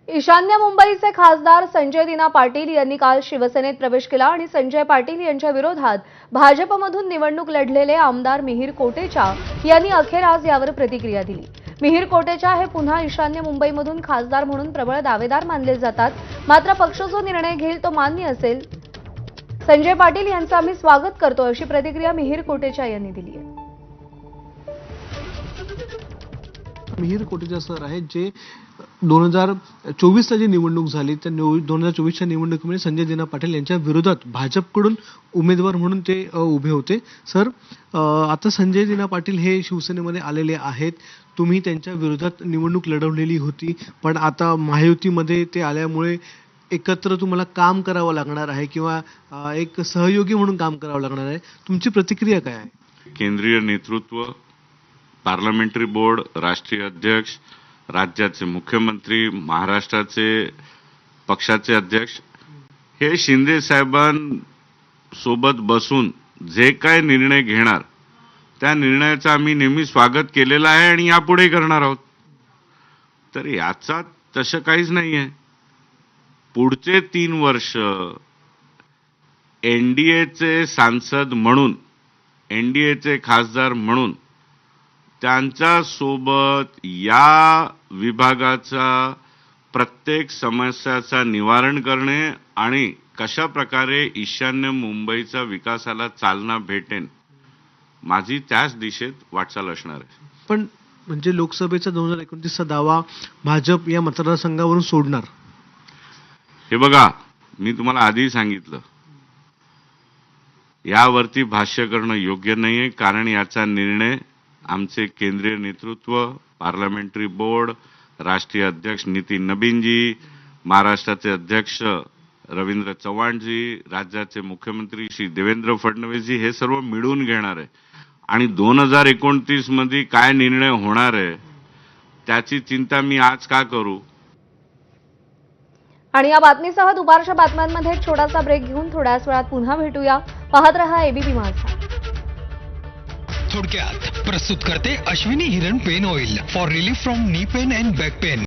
ईशान्य मुंबईचे खासदार संजय दिना पाटील यांनी काल शिवसेनेत प्रवेश केला आणि संजय पाटील यांच्या विरोधात भाजपमधून निवडणूक लढलेले आमदार मिहिर कोटेचा यांनी अखेर आज यावर प्रतिक्रिया दिली। मिहिर कोटेचा हे पुन्हा ईशान्य मुंबईमधून खासदार म्हणून प्रबळ दावेदार मानले जातात, मात्र पक्ष जो निर्णय घेईल तो मान्य असेल। संजय पाटील यांचं आम्ही स्वागत करतो अशी प्रतिक्रिया मिहिर कोटेचा यांनी दिली आहे। मिहिर कोटेचा सर आहेत जे 2024ला जी निवडणूक झाली त्या 2024च्या निवडणुकीमध्ये संजय दिना पाटील यांच्या विरोधात भाजपकडून उमेदवार म्हणून ते उभे होते। सर, आता संजय दिना पाटील हे शिवसेनेमध्ये आलेले आहेत, तुम्ही त्यांच्या विरोधात निवडणूक लढवलेली होती, पण आता महायुतीमध्ये ते आल्यामुळे एकत्र तुम्हाला काम करावं लागणार आहे किंवा एक सहयोगी म्हणून काम करावं लागणार आहे, तुमची प्रतिक्रिया काय आहे? केंद्रीय नेतृत्व, पार्लमेंटरी बोर्ड, राष्ट्रीय अध्यक्ष, राज्याचे मुख्यमंत्री, महाराष्ट्राचे पक्षाचे अध्यक्ष हे शिंदे साहेबांसोबत बसून जे काय निर्णय घेणार त्या निर्णयाचं आम्ही नेहमी स्वागत केलेलं आहे आणि यापुढे करणार आहोत। तर याचा तसं काहीच नाही आहे। पुढचे 3 वर्ष एनडीएचे सांसद म्हणून, एनडीएचे खासदार म्हणून त्यांच्या सोबत या विभागाचा प्रत्येक समस्याचा निवारण करणे आणि कशा प्रकारे ईशान्य मुंबईचा विकासाला चालना भेटेन माझी त्याच दिशेत वाटचाल असणार आहे। पण म्हणजे लोकसभेचा 2029चा दावा भाजप या मतदारसंघावरून सोडणार? हे बघा, मी तुम्हाला आधी सांगितलं यावरती भाष्य करणं योग्य नाहीये, कारण याचा निर्णय आमचे केंद्रीय नेतृत्व, पार्लमेंटरी बोर्ड, राष्ट्रीय अध्यक्ष नितीन नबीनजी, महाराष्ट्राचे अध्यक्ष रवींद्र चव्हाणजी, राज्याचे मुख्यमंत्री श्री देवेंद्र फडणवीसजी हे सर्व मिळून घेणार आहे आणि 2029 मध्ये काय निर्णय होणार आहे त्याची चिंता मी आज का करू। आणि या बातमीसह दुपारच्या बातम्यांमध्ये एक छोटासा ब्रेक घेऊन थोड्याच वेळात पुन्हा भेटूया। पाहत रहा एबीपी माझा। थोडक्यात प्रस्तुत करते Ashwini Hiran pain oil for relief from knee pain and back pen.